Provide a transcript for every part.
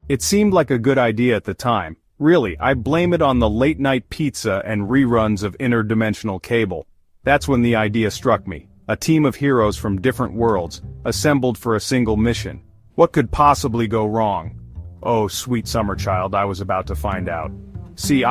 It seemed like a good idea at the time. Really, I blame it on the late-night pizza and reruns of Interdimensional Cable. That's when the idea struck me. A team of heroes from different worlds, assembled for a single mission. What could possibly go wrong? Oh, sweet summer child, I was about to find out. See,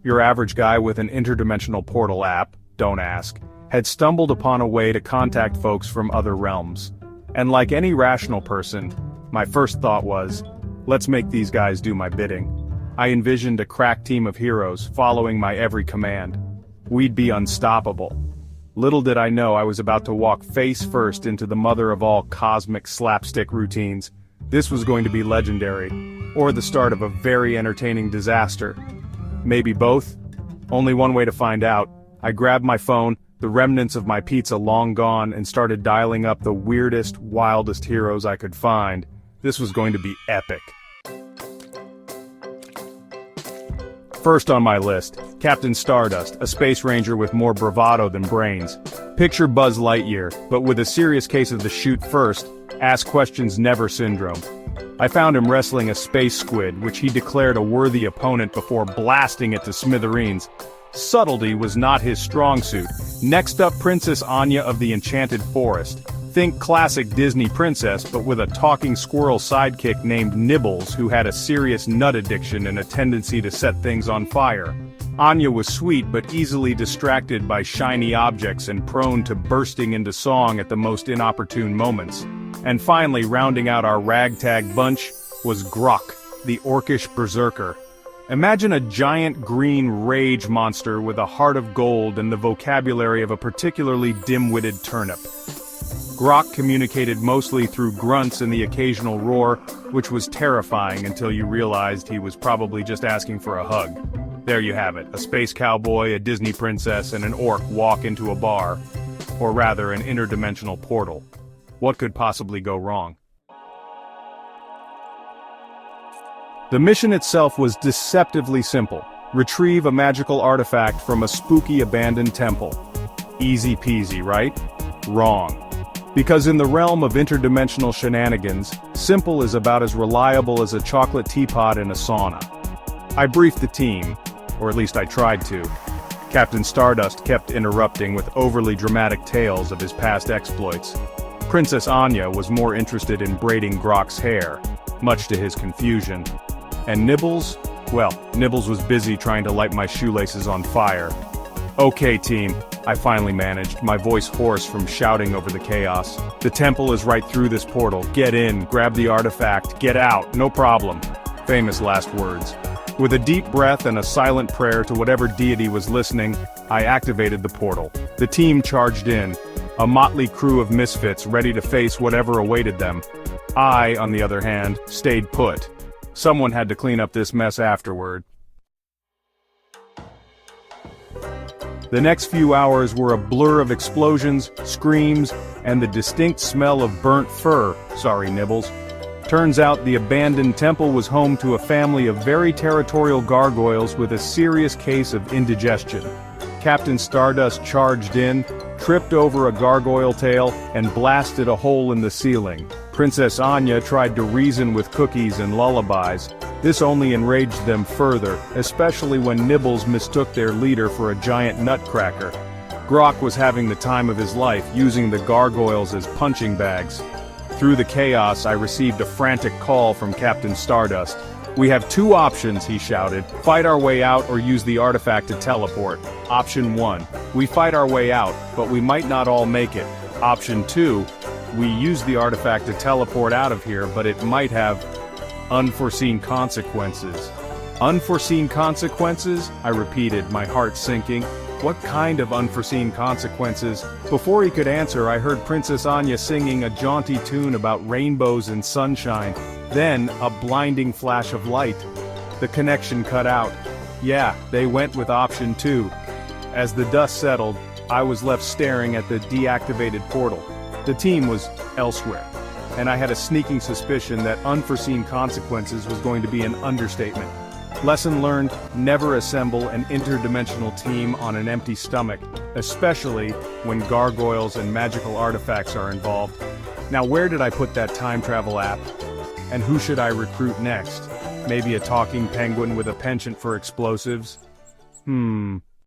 your average guy with an interdimensional portal app, don't ask, had stumbled upon a way to contact folks from other realms. And like any rational person, my first thought was, let's make these guys do my bidding. I envisioned a crack team of heroes following my every command. We'd be unstoppable. Little did I know I was about to walk face first into the mother of all cosmic slapstick routines. This was going to be legendary, or the start of a very entertaining disaster. Maybe both? Only one way to find out. I grabbed my phone, the remnants of my pizza long gone, and started dialing up the weirdest, wildest heroes I could find. This was going to be epic. First on my list, Captain Stardust, a space ranger with more bravado than brains. Picture Buzz Lightyear, but with a serious case of the shoot first, ask questions never syndrome. I found him wrestling a space squid, which he declared a worthy opponent before blasting it to smithereens. Subtlety was not his strong suit. Next up, Princess Anya of the Enchanted Forest. Think classic Disney princess, but with a talking squirrel sidekick named Nibbles who had a serious nut addiction and a tendency to set things on fire. Anya was sweet but easily distracted by shiny objects and prone to bursting into song at the most inopportune moments. And finally, rounding out our ragtag bunch, was Grok, the orcish berserker. Imagine a giant green rage monster with a heart of gold and the vocabulary of a particularly dim-witted turnip. Grok communicated mostly through grunts and the occasional roar, which was terrifying until you realized he was probably just asking for a hug. There you have it, a space cowboy, a Disney princess, and an orc walk into a bar. Or rather, an interdimensional portal. What could possibly go wrong? The mission itself was deceptively simple. Retrieve a magical artifact from a spooky abandoned temple. Easy peasy, right? Wrong. Because in the realm of interdimensional shenanigans, simple is about as reliable as a chocolate teapot in a sauna. I briefed the team, or at least I tried to. Captain Stardust kept interrupting with overly dramatic tales of his past exploits. Princess Anya was more interested in braiding Grok's hair, much to his confusion. And Nibbles? Well, Nibbles was busy trying to light my shoelaces on fire. Okay, team, I finally managed, my voice hoarse from shouting over the chaos. The temple is right through this portal. Get in, grab the artifact, get out, no problem. Famous last words. With a deep breath and a silent prayer to whatever deity was listening, I activated the portal. The team charged in, a motley crew of misfits ready to face whatever awaited them. I, on the other hand, stayed put. Someone had to clean up this mess afterward. The next few hours were a blur of explosions, screams, and the distinct smell of burnt fur. Sorry, Nibbles. Turns out the abandoned temple was home to a family of very territorial gargoyles with a serious case of indigestion. Captain Stardust charged in, tripped over a gargoyle tail, and blasted a hole in the ceiling. Princess Anya tried to reason with cookies and lullabies. This only enraged them further, especially when Nibbles mistook their leader for a giant nutcracker. Grok was having the time of his life, using the gargoyles as punching bags. Through the chaos, I received a frantic call from Captain Stardust. "We have two options," he shouted. "Fight our way out or use the artifact to teleport. Option 1. We fight our way out, but we might not all make it. Option 2. We use the artifact to teleport out of here, but it might have unforeseen consequences." Unforeseen consequences? I repeated, my heart sinking. What kind of unforeseen consequences? Before he could answer, I heard Princess Anya singing a jaunty tune about rainbows and sunshine. Then, a blinding flash of light. The connection cut out. Yeah, they went with option 2. As the dust settled, I was left staring at the deactivated portal. The team was elsewhere, and I had a sneaking suspicion that unforeseen consequences was going to be an understatement. Lesson learned, never assemble an interdimensional team on an empty stomach, especially when gargoyles and magical artifacts are involved. Now where did I put that time travel app? And who should I recruit next? Maybe a talking penguin with a penchant for explosives?